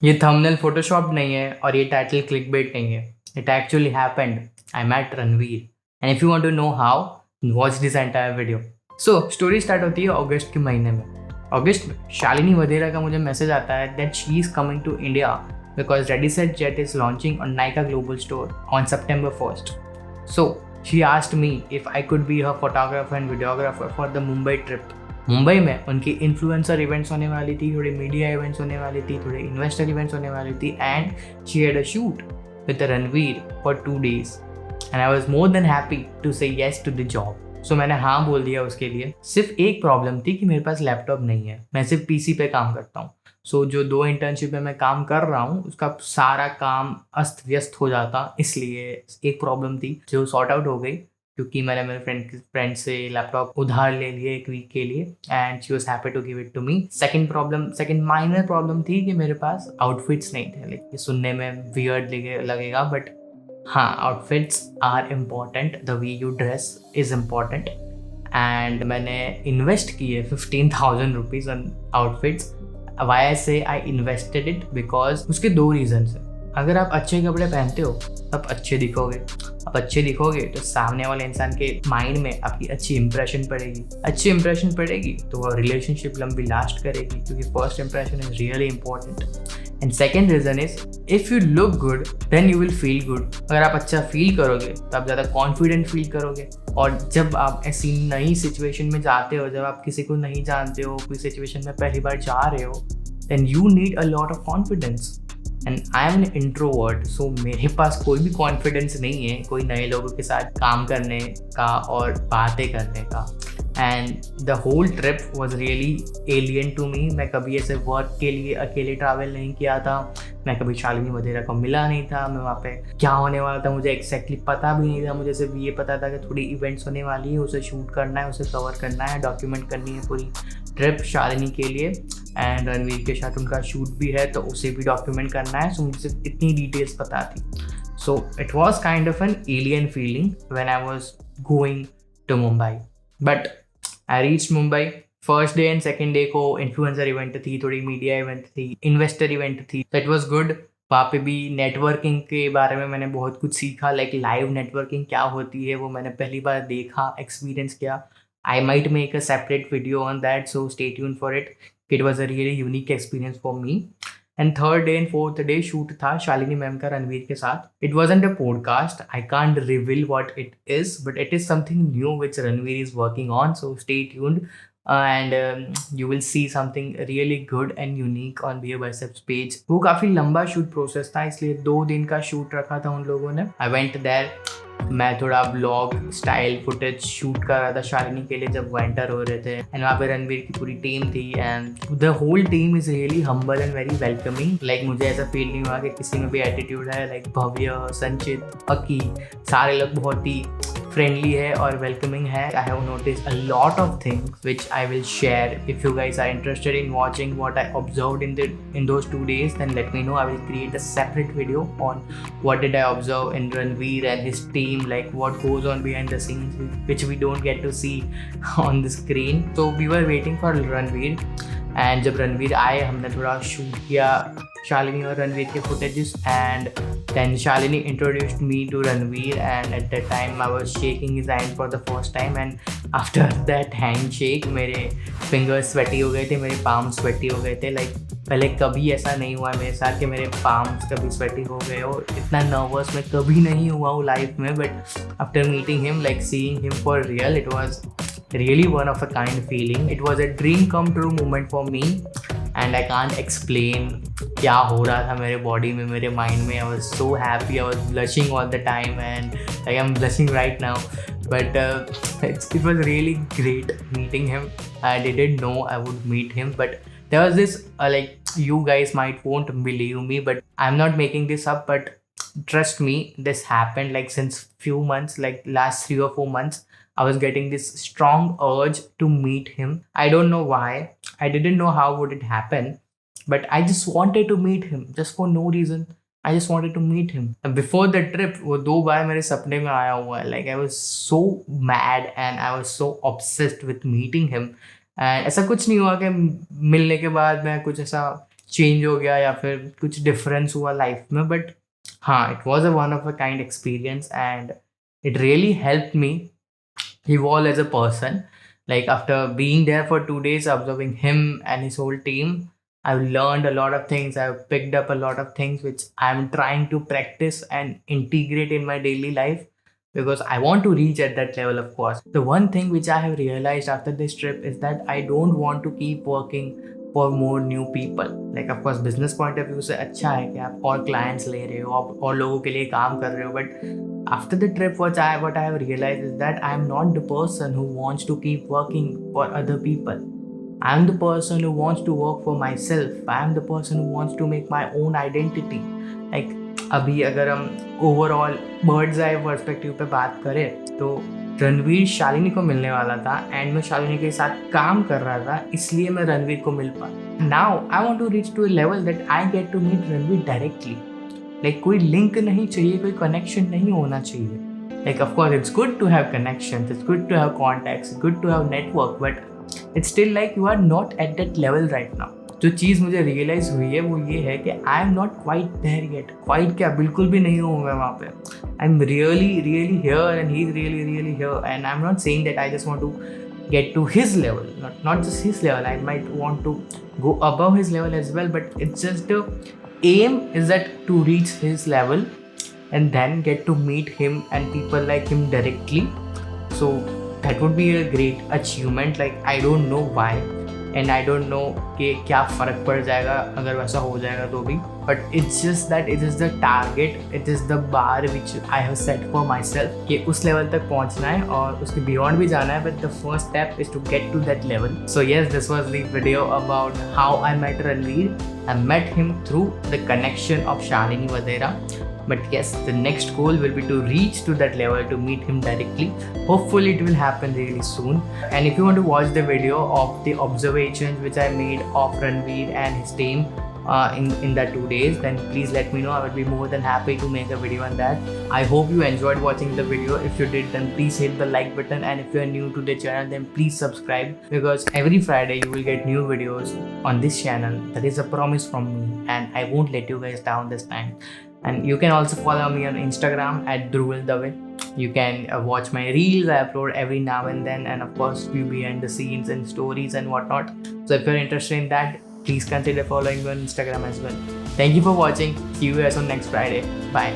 ये thumbnail Photoshop नहीं है और ये टाइटल क्लिकबेट नहीं है. It actually happened. I met Ranveer. And if you want to know how, watch this entire video. So story start होती है अगस्त के महीने में. अगस्त में शालिनी वधेरा का मुझे मैसेज आता है that she is coming to India because रेडिसेट जेट is launching on Nykaa global store on September 1st. So she asked me if I could be her photographer and videographer for the Mumbai trip. Mumbai में उनकी influencer events होने वाली थी, थोड़े media events होने वाली थी, थोड़े इन्वेस्टर इवेंट्स होने वाली थी, and she had a shoot with Ranveer for 2 days. And I was more than happy to say yes to the job. So मैंने हाँ बोल दिया उसके लिए. सिर्फ एक प्रॉब्लम थी कि मेरे पास लैपटॉप नहीं है, मैं सिर्फ पीसी पे काम करता हूँ. सो जो 2 इंटर्नशिप में मैं काम कर रहा हूँ उसका सारा काम अस्त व्यस्त हो जाता, इसलिए एक प्रॉब्लम थी जो सॉर्ट आउट हो गई क्योंकि मैंने मेरे फ्रेंड से लैपटॉप उधार ले लिए एक वीक के लिए and she was happy to give it to me. Second minor problem थी कि मेरे पास आउटफिट्स नहीं थे. लाइक ये सुनने में वियर्ड लगेगा बट हाँ, outfits are important. The way you dress is important. And मैंने इन्वेस्ट किए 15,000 rupees on outfits. Why I say I invested it because उसके 2 रीजन्स हैं. अगर आप अच्छे कपड़े पहनते हो तब अच्छे दिखोगे. आप अच्छे दिखोगे तो सामने वाले इंसान के माइंड में आपकी अच्छी इंप्रेशन पड़ेगी. अच्छी इंप्रेशन पड़ेगी तो वो रिलेशनशिप लंबी लास्ट करेगी क्योंकि first impression is really important. And second reason is if you look good then you will feel good. अगर आप अच्छा फील करोगे तो आप ज़्यादा कॉन्फिडेंट फील करोगे. और जब आप ऐसी नई सिचुएशन में जाते हो, जब आप किसी को नहीं जानते हो, कोई सिचुएशन में पहली बार जा रहे हो, then you need a lot of confidence. And I am an introvert, so मेरे पास कोई भी कॉन्फिडेंस नहीं है कोई नए लोगों के साथ काम करने का और बातें करने का. And the whole trip was really alien to me. मैं कभी ऐसे वर्क के लिए अकेले ट्रैवल नहीं किया था. मैं कभी शालिनी वधेरा को मिला नहीं था. मैं वहाँ पे क्या होने वाला था मुझे एग्जैक्टली पता भी नहीं था. मुझे सिर्फ ये पता था कि थोड़ी इवेंट्स होने वाली है, उसे शूट करना है, उसे कवर करना है, डॉक्यूमेंट करनी है पूरी ट्रिप शालिनी के लिए. एंड रणवीर के साथ उनका शूट भी है तो उसे भी डॉक्यूमेंट करना है. सो मुझे सिर्फ इतनी डिटेल्स पता थी. So it was kind of an alien feeling when I was going to Mumbai. But I reach Mumbai. First day and second day को इन्फ्लुएंसर इवेंट थी, थोड़ी मीडिया इवेंट थी, इन्वेस्टर इवेंट थी. तो इट वॉज गुड. वहाँ पे भी नेटवर्किंग के बारे में मैंने बहुत कुछ सीखा. लाइक लाइव नेटवर्किंग क्या होती है वो मैंने पहली बार देखा, एक्सपीरियंस किया. I might make a separate video on that, so stay tuned for it. It was a really unique experience for me. And third day and fourth day shoot था Shalini ma'am का रणवीर के साथ. It wasn't a podcast. I can't reveal what it is, but it is something new which Ranveer is working on. So stay tuned. And you will see something really good and unique on Beer Biceps page. वो काफ़ी लंबा shoot process था इसलिए 2 दिन का shoot रखा था उन लोगों ने. I went there. मैं थोड़ा ब्लॉग स्टाइल फुटेज शूट कर रहा था शालिनी के लिए जब वो एंटर हो रहे थे. एंड वहाँ पे रणवीर की पूरी टीम थी and the whole team is really humble and very welcoming. Like मुझे ऐसा फील नहीं हुआ कि किसी में भी एटीट्यूड है. लाइक भव्य, संचित, अकी, सारे लोग बहुत ही फ्रेंडली है और वेलकमिंग है. I have notice a lot of things which I will share. If you guys are interested in watching what I observed in those 2 days, then let me know. I will create a separate video on what did I observe in Ranveer and his team, like what goes on behind the scenes which we don't get to see on the screen. So we were waiting for Ranveer and जब रणवीर आए हमने थोड़ा shoot किया शालिनी और रणवीर के footages. And then Shalini introduced me to Ranveer and at that time I was shaking his hand for the first time. And after that hand shake मेरे fingers sweaty हो गए थे, मेरे पाम स्वेटी हो गए थे. लाइक पहले कभी ऐसा नहीं हुआ मेरे साथ कि मेरे पाम्स कभी स्वेटी हो गए हो. इतना नर्वस मैं कभी नहीं हुआ हूँ लाइफ में. But after meeting him, like seeing him for real, it was really one of a kind feeling. It was a dream come true moment for me and I can't explain क्या हो रहा था मेरे body में, मेरे mind में. I was so happy, I was blushing all the time and like I'm blushing right now. But it was really great meeting him. I didn't know I would meet him, but there was this like you guys might won't believe me, but I'm not making this up, but trust me, this happened like since few months, like last 3 or 4 months. I was getting this strong urge to meet him. I don't know why. I didn't know how would it happen, but I just wanted to meet him just for no reason. I just wanted to meet him. And before the trip, वो 2 बार मेरे सपने में आया हुआ है. Like I was so mad and I was so obsessed with meeting him. And ऐसा कुछ नहीं हुआ कि मिलने के बाद मैं कुछ ऐसा चेंज हो गया या फिर कुछ डिफरेंस हुआ लाइफ में, बट हाँ, it was a one of a kind experience and it really helped me evolve as a person. Like after being there for 2 days, observing him and his whole team, I've learned a lot of things. I've picked up a lot of things which I'm trying to practice and integrate in my daily life because I want to reach at that level, of course. The one thing which I have realized after this trip is that I don't want to keep working for more new people. Like of course business point of view से अच्छा है कि आप और clients ले रहे हो, आप और लोगों के लिए काम कर रहे हो, but after the trip what I have realized is that I am not the person who wants to keep working for other people. I am the person who wants to work for myself. I am the person who wants to make my own identity. Like अभी अगर हम overall birds आई perspective पे बात करें तो रणवीर शालिनी को मिलने वाला था एंड मैं शालिनी के साथ काम कर रहा था, इसलिए मैं रणवीर को मिल पाया. Now I want to reach to a level that I get to meet Ranveer directly. Like कोई लिंक नहीं चाहिए, कोई कनेक्शन नहीं होना चाहिए. Like of course it's good to have connections, it's good to have contacts, it's good to have network, but it's still like you are not at that level right now. जो चीज़ मुझे realise हुई है वो ये है कि I am not quite there yet. Quite क्या, बिल्कुल भी नहीं हूँ मैं वहाँ पे. I am really really here and he is really really here and I am not saying that I just want to get to his level, not just his level. I might want to go above his level as well, but it's just the aim is that to reach his level and then get to meet him and people like him directly. So that would be a great achievement. Like I don't know why and I don't know कि क्या फ़र्क पड़ जाएगा अगर वैसा हो जाएगा तो भी, but it's just that it is the target, it is the bar which I have set for myself कि उस level तक पहुंचना है और उसके beyond भी जाना है, but the first step is to get to that level. So yes, this was the video about how I met Ranveer. I met him through the connection of Shalini Vadera. But yes, the next goal will be to reach to that level, to meet him directly. Hopefully it will happen really soon. And if you want to watch the video of the observations which I made of Ranveer and his team in that 2 days, then please let me know. I would be more than happy to make a video on that. I hope you enjoyed watching the video. If you did, then please hit the like button, and if you are new to the channel, then please subscribe, because every Friday you will get new videos on this channel. That is a promise from me, and I won't let you guys down this time. And you can also follow me on Instagram at DhruvildDave. You can watch my reels. I upload every now and then, and of course view behind the scenes and stories and whatnot. So if you're interested in that, please consider following me on Instagram as well. Thank you for watching. See you guys on next Friday. Bye.